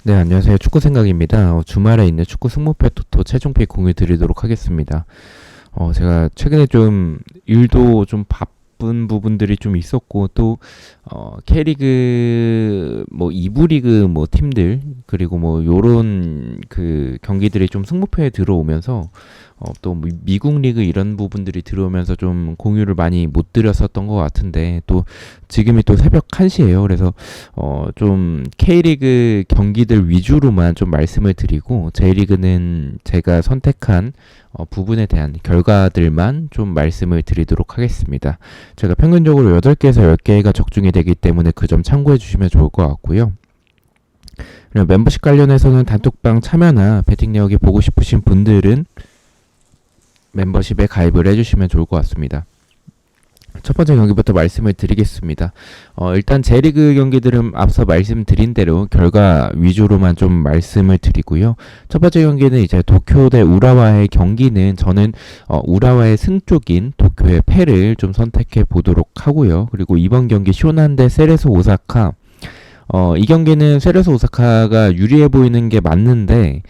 네, 안녕하세요. 축구 생각입니다. 주말에 있는 축구 승무패 토토 최종픽 공유 드리도록 하겠습니다. 제가 최근에 좀 일도 좀 바쁜 부분들이 좀 있었고, 또, K리그, 뭐, 2부 리그 뭐 팀들, 그리고 뭐, 요런 그 경기들이 좀 승무패에 들어오면서, 또 미국 리그 이런 부분들이 들어오면서 좀 공유를 많이 못 드렸었던 것 같은데, 또 지금이 또 새벽 1시예요. 그래서 좀 K리그 경기들 위주로만 좀 말씀을 드리고, J리그는 제가 선택한 부분에 대한 결과들만 좀 말씀을 드리도록 하겠습니다. 제가 평균적으로 8개에서 10개가 적중이 되기 때문에 그 점 참고해 주시면 좋을 것 같고요. 그리고 멤버십 관련해서는 단톡방 참여나 배팅 내역이 보고 싶으신 분들은 멤버십에 가입을 해주시면 좋을 것 같습니다. 첫 번째 경기부터 말씀을 드리겠습니다. 일단 J리그 경기들은 앞서 말씀드린 대로 결과 위주로만 좀 말씀을 드리고요. 첫 번째 경기는 이제 도쿄 대 우라와의 경기는 저는 우라와의 승 쪽인 도쿄의 패를 좀 선택해 보도록 하고요. 그리고 이번 경기 쇼난 대 세레소 오사카, 이 경기는 세레소 오사카가 유리해 보이는 게 맞는데,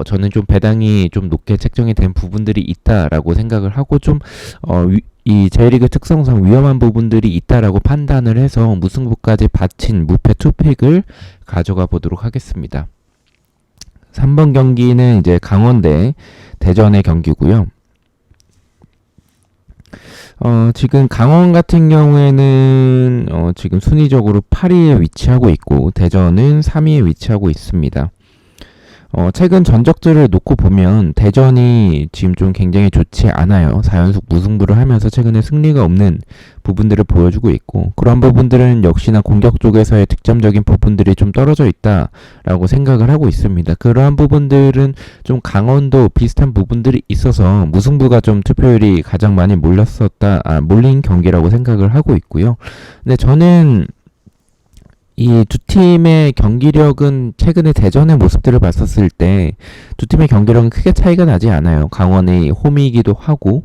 저는 좀 배당이 좀 높게 책정이 된 부분들이 있다라고 생각을 하고, 이 J리그 특성상 위험한 부분들이 있다라고 판단을 해서 무승부까지 바친 무패 투픽을 가져가 보도록 하겠습니다. 3번 경기는 이제 강원 대 대전의 경기고요. 지금 강원 같은 경우에는 지금 순위적으로 8위에 위치하고 있고 대전은 3위에 위치하고 있습니다. 최근 전적들을 놓고 보면 대전이 지금 좀 굉장히 좋지 않아요. 4연속 무승부를 하면서 최근에 승리가 없는 부분들을 보여주고 있고, 그런 부분들은 역시나 공격 쪽에서의 득점적인 부분들이 좀 떨어져 있다라고 생각을 하고 있습니다. 그러한 부분들은 좀 강원도 비슷한 부분들이 있어서 무승부가 좀 투표율이 가장 많이 몰린 경기라고 생각을 하고 있고요. 근데 저는 이 두 팀의 경기력은 최근에 대전의 모습들을 봤었을 때 두 팀의 경기력은 크게 차이가 나지 않아요. 강원이 홈이기도 하고,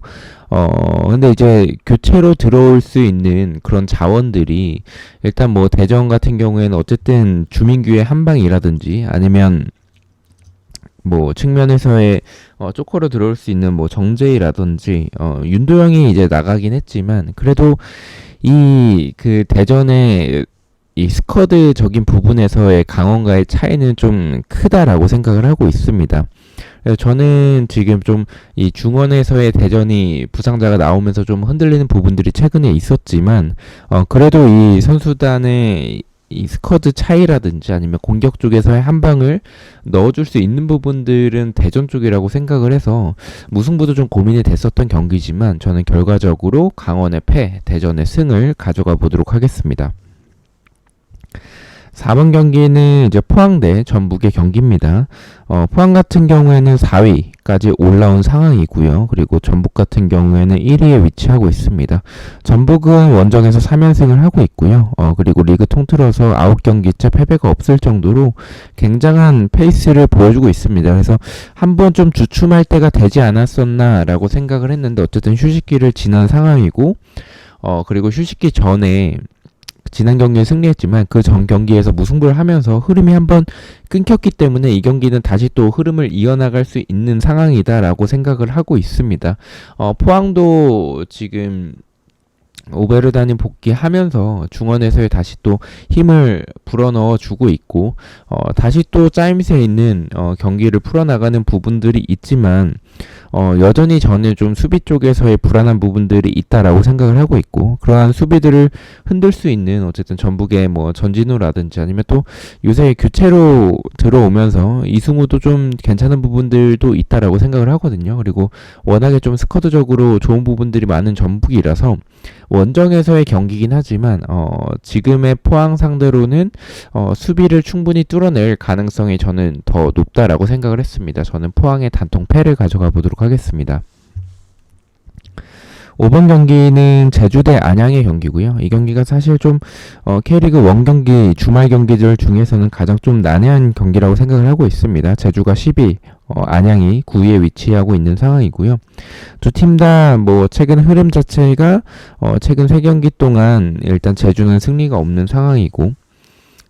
근데 이제 교체로 들어올 수 있는 그런 자원들이 일단 뭐 대전 같은 경우에는 어쨌든 주민규의 한방이라든지 아니면 뭐 측면에서의 쪼커로 들어올 수 있는 뭐 정재희라든지 윤도영이 이제 나가긴 했지만 그래도 이 그 대전의 이 스쿼드적인 부분에서의 강원과의 차이는 좀 크다라고 생각을 하고 있습니다. 그래서 저는 지금 좀 이 중원에서의 대전이 부상자가 나오면서 좀 흔들리는 부분들이 최근에 있었지만 그래도 이 선수단의 이 스쿼드 차이라든지 아니면 공격 쪽에서의 한 방을 넣어줄 수 있는 부분들은 대전 쪽이라고 생각을 해서 무승부도 좀 고민이 됐었던 경기지만 저는 결과적으로 강원의 패, 대전의 승을 가져가 보도록 하겠습니다. 4번 경기는 이제 포항 대 전북의 경기입니다. 포항 같은 경우에는 4위까지 올라온 상황이고요. 그리고 전북 같은 경우에는 1위에 위치하고 있습니다. 전북은 원정에서 3연승을 하고 있고요. 그리고 리그 통틀어서 9경기째 패배가 없을 정도로 굉장한 페이스를 보여주고 있습니다. 그래서 한번 좀 주춤할 때가 되지 않았었나라고 생각을 했는데 어쨌든 휴식기를 지난 상황이고, 그리고 휴식기 전에 지난 경기에 승리했지만 그 전 경기에서 무승부를 하면서 흐름이 한번 끊겼기 때문에 이 경기는 다시 또 흐름을 이어나갈 수 있는 상황이다라고 생각을 하고 있습니다. 포항도 지금 오베르단이 복귀하면서 중원에서의 다시 또 힘을 불어넣어 주고 있고, 다시 또 짜임새 있는 경기를 풀어나가는 부분들이 있지만 여전히 저는 좀 수비 쪽에서의 불안한 부분들이 있다라고 생각을 하고 있고, 그러한 수비들을 흔들 수 있는 어쨌든 전북의 뭐 전진우라든지 아니면 또 요새 교체로 들어오면서 이승우도 좀 괜찮은 부분들도 있다라고 생각을 하거든요. 그리고 워낙에 좀 스쿼드적으로 좋은 부분들이 많은 전북이라서 원정에서의 경기긴 하지만 지금의 포항 상대로는 수비를 충분히 뚫어낼 가능성이 저는 더 높다라고 생각을 했습니다. 저는 포항의 단통 패를 가져가 보도록 하겠습니다. 5번 경기는 제주 대 안양의 경기고요. 이 경기가 사실 좀 K리그 원경기 주말 경기들 중에서는 가장 좀 난해한 경기라고 생각을 하고 있습니다. 제주가 10위, 안양이 9위에 위치하고 있는 상황이고요. 두 팀 다 뭐 최근 흐름 자체가 최근 3경기 동안 일단 제주는 승리가 없는 상황이고,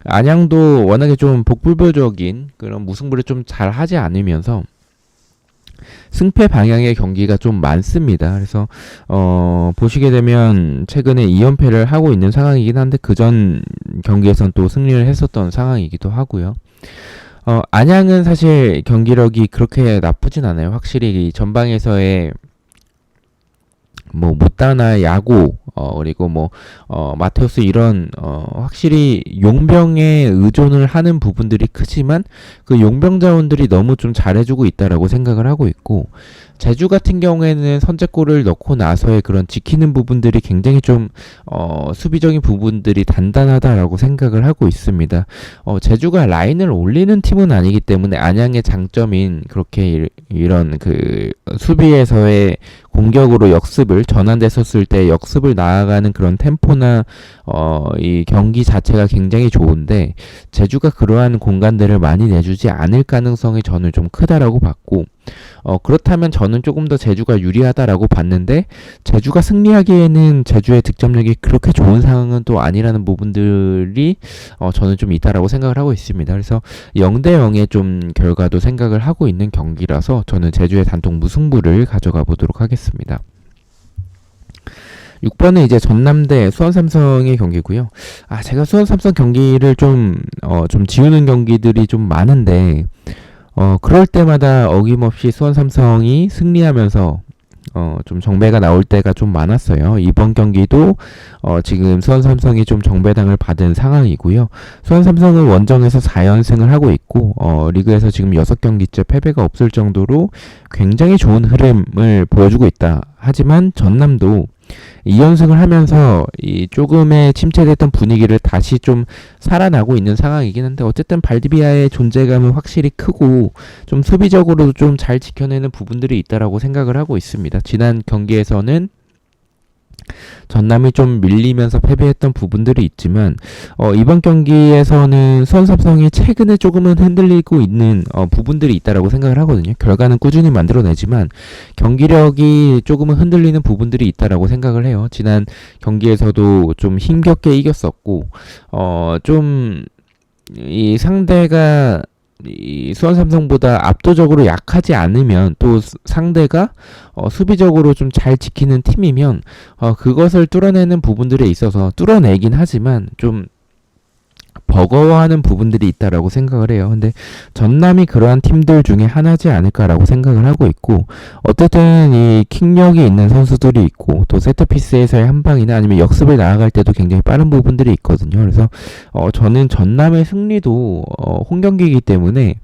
안양도 워낙에 좀 복불복적인 그런 무승부를 좀 잘 하지 않으면서 승패 방향의 경기가 좀 많습니다. 그래서 보시게 되면 최근에 2연패를 하고 있는 상황이긴 한데 그전 경기에선 또 승리를 했었던 상황이기도 하고요. 안양은 사실 경기력이 그렇게 나쁘진 않아요. 확실히 전방에서의 뭐 무따나 야구 그리고 뭐 마테우스 이런 확실히 용병에 의존을 하는 부분들이 크지만 그 용병 자원들이 너무 좀 잘해주고 있다라고 생각을 하고 있고, 제주 같은 경우에는 선제골을 넣고 나서의 그런 지키는 부분들이 굉장히 좀 수비적인 부분들이 단단하다라고 생각을 하고 있습니다. 제주가 라인을 올리는 팀은 아니기 때문에 안양의 장점인 그렇게 이런 그 수비에서의 공격으로 역습을 전환됐었을 때 역습을 나아가는 그런 템포나 이 경기 자체가 굉장히 좋은데 제주가 그러한 공간들을 많이 내주지 않을 가능성이 저는 좀 크다라고 봤고, 그렇다면 저는 조금 더 제주가 유리하다라고 봤는데 제주가 승리하기에는 제주의 득점력이 그렇게 좋은 상황은 또 아니라는 부분들이 저는 좀 있다라고 생각을 하고 있습니다. 그래서 0대 0의 좀 결과도 생각을 하고 있는 경기라서 저는 제주의 단통 무승부를 가져가 보도록 하겠습니다. 6번은 이제 전남대 수원삼성의 경기고요. 제가 수원삼성 경기를 좀 지우는 경기들이 좀 많은데 그럴 때마다 어김없이 수원삼성이 승리하면서 좀 정배가 나올 때가 좀 많았어요. 이번 경기도 지금 수원삼성이 좀 정배당을 받은 상황이고요. 수원삼성은 원정에서 4연승을 하고 있고 리그에서 지금 6경기째 패배가 없을 정도로 굉장히 좋은 흐름을 보여주고 있다. 하지만 전남도 2연승을 하면서 이 조금의 침체됐던 분위기를 다시 좀 살아나고 있는 상황이긴 한데 어쨌든 발디비아의 존재감은 확실히 크고 좀 수비적으로도 좀 잘 지켜내는 부분들이 있다라고 생각을 하고 있습니다. 지난 경기에서는 전남이 좀 밀리면서 패배했던 부분들이 있지만 이번 경기에서는 수원삼성이 최근에 조금은 흔들리고 있는 부분들이 있다라고 생각을 하거든요. 결과는 꾸준히 만들어내지만 경기력이 조금은 흔들리는 부분들이 있다라고 생각을 해요. 지난 경기에서도 좀 힘겹게 이겼었고 좀 이 상대가 이 수원삼성보다 압도적으로 약하지 않으면 또 상대가 수비적으로 좀 잘 지키는 팀이면 그것을 뚫어내는 부분들에 있어서 뚫어내긴 하지만 좀 버거워하는 부분들이 있다라고 생각을 해요. 근데 전남이 그러한 팀들 중에 하나지 않을까라고 생각을 하고 있고, 어쨌든 이 킥력이 있는 선수들이 있고 또 세트피스에서의 한 방이나 아니면 역습을 나아갈 때도 굉장히 빠른 부분들이 있거든요. 그래서 저는 전남의 승리도 홈경기이기 때문에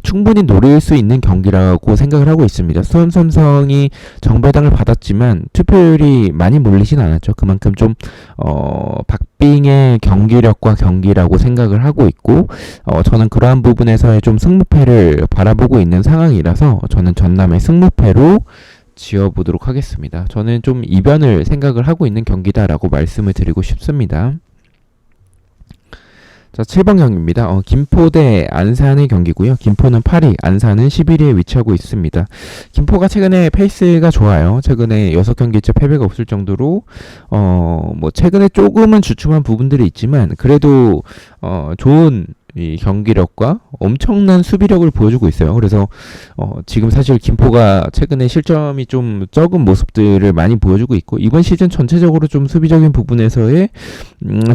충분히 노릴 수 있는 경기라고 생각을 하고 있습니다. 수원삼성이 정배당을 받았지만 투표율이 많이 몰리진 않았죠. 그만큼 좀 박빙의 경기력과 경기라고 생각을 하고 있고 저는 그러한 부분에서의 좀 승무패를 바라보고 있는 상황이라서 저는 전남의 승무패로 지어보도록 하겠습니다. 저는 좀 이변을 생각을 하고 있는 경기다라고 말씀을 드리고 싶습니다. 자, 7번 경기입니다. 김포 대 안산의 경기고요. 김포는 8위, 안산은 11위에 위치하고 있습니다. 김포가 최근에 페이스가 좋아요. 최근에 6경기째 패배가 없을 정도로 뭐 최근에 조금은 주춤한 부분들이 있지만 그래도 좋은 이 경기력과 엄청난 수비력을 보여주고 있어요. 그래서 지금 사실 김포가 최근에 실점이 좀 적은 모습들을 많이 보여주고 있고 이번 시즌 전체적으로 좀 수비적인 부분에서의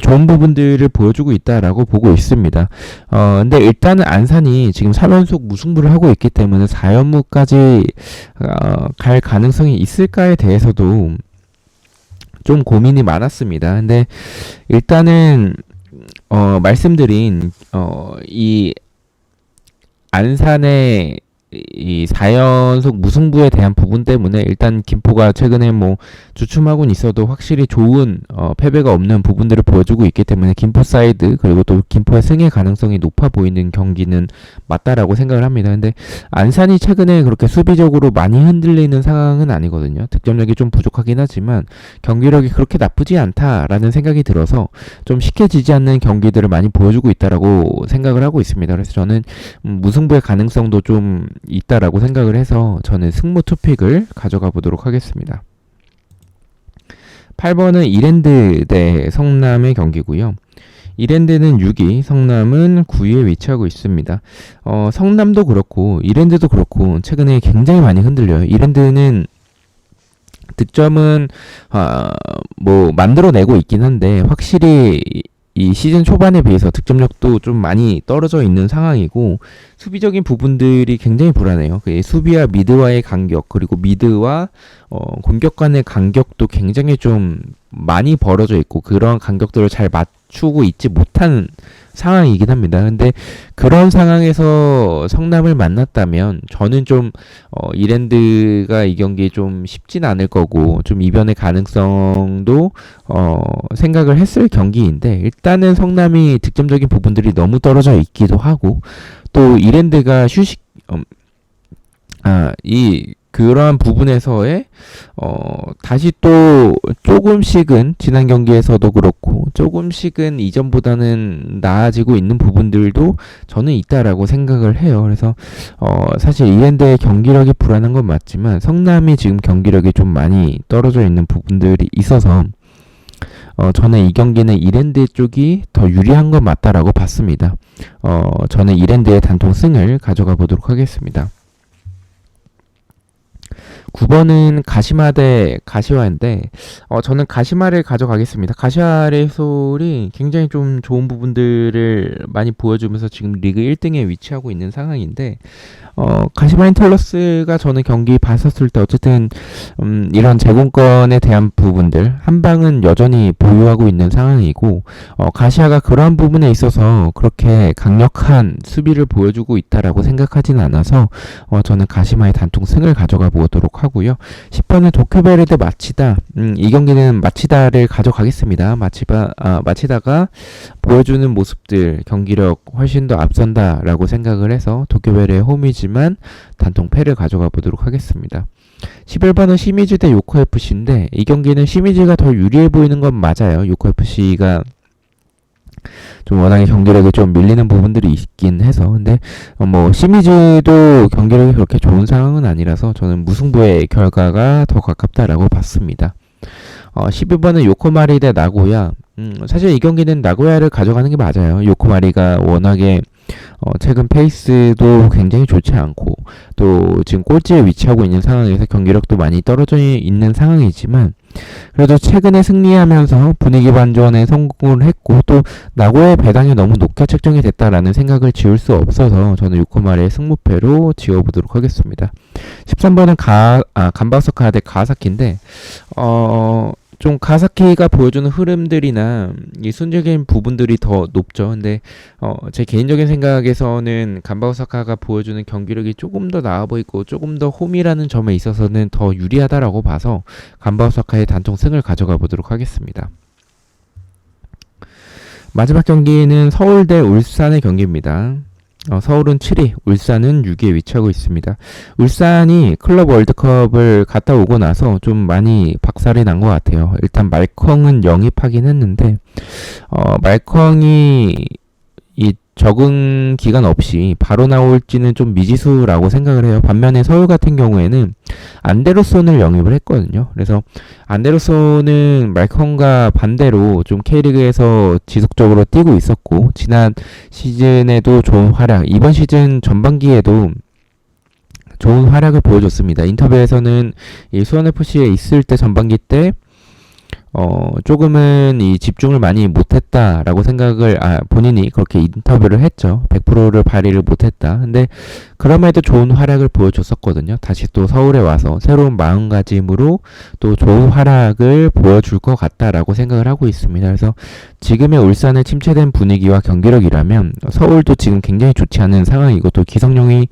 좋은 부분들을 보여주고 있다라고 보고 있습니다. 근데 일단은 안산이 지금 3연속 무승부를 하고 있기 때문에 4연무까지 갈 가능성이 있을까에 대해서도 좀 고민이 많았습니다. 근데 일단은 말씀드린 이 안산의 이 4연속 무승부에 대한 부분 때문에 일단 김포가 최근에 뭐 주춤하고는 있어도 확실히 좋은 패배가 없는 부분들을 보여주고 있기 때문에 김포 사이드 그리고 또 김포의 승의 가능성이 높아 보이는 경기는 맞다라고 생각을 합니다. 근데 안산이 최근에 그렇게 수비적으로 많이 흔들리는 상황은 아니거든요. 득점력이 좀 부족하긴 하지만 경기력이 그렇게 나쁘지 않다라는 생각이 들어서 좀 쉽게 지지 않는 경기들을 많이 보여주고 있다라고 생각을 하고 있습니다. 그래서 저는 무승부의 가능성도 좀 있다라고 생각을 해서 저는 승무 투픽을 가져가 보도록 하겠습니다. 8번은 이랜드 대 성남의 경기고요. 이랜드는 6위, 성남은 9위에 위치하고 있습니다. 성남도 그렇고 이랜드도 그렇고 최근에 굉장히 많이 흔들려요. 이랜드는 득점은 뭐 만들어내고 있긴 한데 확실히 이 시즌 초반에 비해서 득점력도 좀 많이 떨어져 있는 상황이고 수비적인 부분들이 굉장히 불안해요. 그 수비와 미드와의 간격 그리고 미드와 공격 간의 간격도 굉장히 좀 많이 벌어져 있고 그런 간격들을 잘 맞추고 있지 못한 상황이긴 합니다. 근데 그런 상황에서 성남을 만났다면 저는 좀 이랜드가 이 경기 좀 쉽진 않을 거고 좀 이변의 가능성도 생각을 했을 경기인데 일단은 성남이 득점적인 부분들이 너무 떨어져 있기도 하고 또 이랜드가 그러한 부분에서의 다시 또 조금씩은 지난 경기에서도 그렇고 조금씩은 이전보다는 나아지고 있는 부분들도 저는 있다라고 생각을 해요. 그래서 사실 이랜드의 경기력이 불안한 건 맞지만 성남이 지금 경기력이 좀 많이 떨어져 있는 부분들이 있어서 저는 이 경기는 이랜드 쪽이 더 유리한 건 맞다라고 봤습니다. 저는 이랜드의 단통 승을 가져가 보도록 하겠습니다. 9번은 가시마 대 가시화인데 저는 가시마를 가져가겠습니다. 가시화 레이솔이 굉장히 좀 좋은 부분들을 많이 보여주면서 지금 리그 1등에 위치하고 있는 상황인데 가시마 인텔러스가 저는 경기 봤었을 때 어쨌든 이런 제공권에 대한 부분들 한 방은 여전히 보유하고 있는 상황이고 가시아가 그러한 부분에 있어서 그렇게 강력한 수비를 보여주고 있다라고 생각하진 않아서 저는 가시마의 단통 승을 가져가 보도록 하고요. 10번은 도쿄베르 대 마치다. 이 경기는 마치다를 가져가겠습니다. 마치다가 보여주는 모습들 경기력 훨씬 더 앞선다라고 생각을 해서 도쿄베르의 홈이지만 단통 패를 가져가 보도록 하겠습니다. 11번은 시미즈 대 요코FC인데 이 경기는 시미즈가 더 유리해 보이는 건 맞아요. 요코FC가 좀 워낙에 경기력이 좀 밀리는 부분들이 있긴 해서 근데 뭐 시미즈도 경기력이 그렇게 좋은 상황은 아니라서 저는 무승부의 결과가 더 가깝다라고 봤습니다. 12번은 요코마리 대 나고야. 사실 이 경기는 나고야를 가져가는 게 맞아요. 요코마리가 워낙에 최근 페이스도 굉장히 좋지 않고 또 지금 꼴찌에 위치하고 있는 상황에서 경기력도 많이 떨어져 있는 상황이지만 그래도 최근에 승리하면서 분위기 반전에 성공을 했고 또 나고야의 배당이 너무 높게 책정이 됐다라는 생각을 지울 수 없어서 저는 요코마리의 승무패로 지어보도록 하겠습니다. 13번은 간바오사카 대 가와사키인데 좀 가와사키가 보여주는 흐름들이나 이 순적인 부분들이 더 높죠. 근데 제 개인적인 생각에서는 간바오사카가 보여주는 경기력이 조금 더 나아 보이고 조금 더 홈이라는 점에 있어서는 더 유리하다라고 봐서 간바오사카의 단통 승을 가져가 보도록 하겠습니다. 마지막 경기는 서울 대 울산의 경기입니다. 서울은 7위, 울산은 6위에 위치하고 있습니다. 울산이 클럽 월드컵을 갔다 오고 나서 좀 많이 박살이 난 것 같아요. 일단 말컹은 영입하긴 했는데 말컹이 이 적응 기간 없이 바로 나올지는 좀 미지수라고 생각을 해요. 반면에 서울 같은 경우에는 안데르손을 영입을 했거든요. 그래서 안데르손은 말컹과 반대로 좀 K리그에서 지속적으로 뛰고 있었고 지난 시즌에도 좋은 활약, 이번 시즌 전반기에도 좋은 활약을 보여줬습니다. 인터뷰에서는 이 수원FC에 있을 때 전반기 때 조금은 이 집중을 많이 못했다라고 생각을, 본인이 그렇게 인터뷰를 했죠. 100%를 발휘를 못했다. 근데 그럼에도 좋은 활약을 보여줬었거든요. 다시 또 서울에 와서 새로운 마음가짐으로 또 좋은 활약을 보여줄 것 같다라고 생각을 하고 있습니다. 그래서 지금의 울산의 침체된 분위기와 경기력이라면 서울도 지금 굉장히 좋지 않은 상황이고 또 기성용이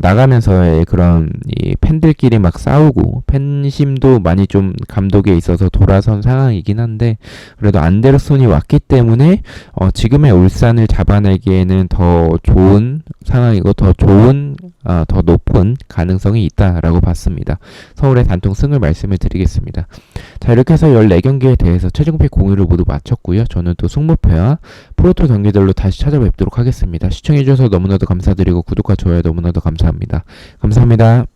나가면서의 그런 이 팬들끼리 막 싸우고 팬심도 많이 좀 감독에 있어서 돌아선 상황이긴 한데 그래도 안데르손이 왔기 때문에 지금의 울산을 잡아내기에는 더 좋은 상황이고 더 높은 가능성이 있다라고 봤습니다. 서울의 단통 승을 말씀을 드리겠습니다. 자, 이렇게 해서 14경기에 대해서 최종픽 공유를 모두 마쳤고요. 저는 또 승무패와 프로토 경기들로 다시 찾아뵙도록 하겠습니다. 시청해주셔서 너무나도 감사드리고 구독과 좋아요 너무나도 감사합니다. 감사합니다.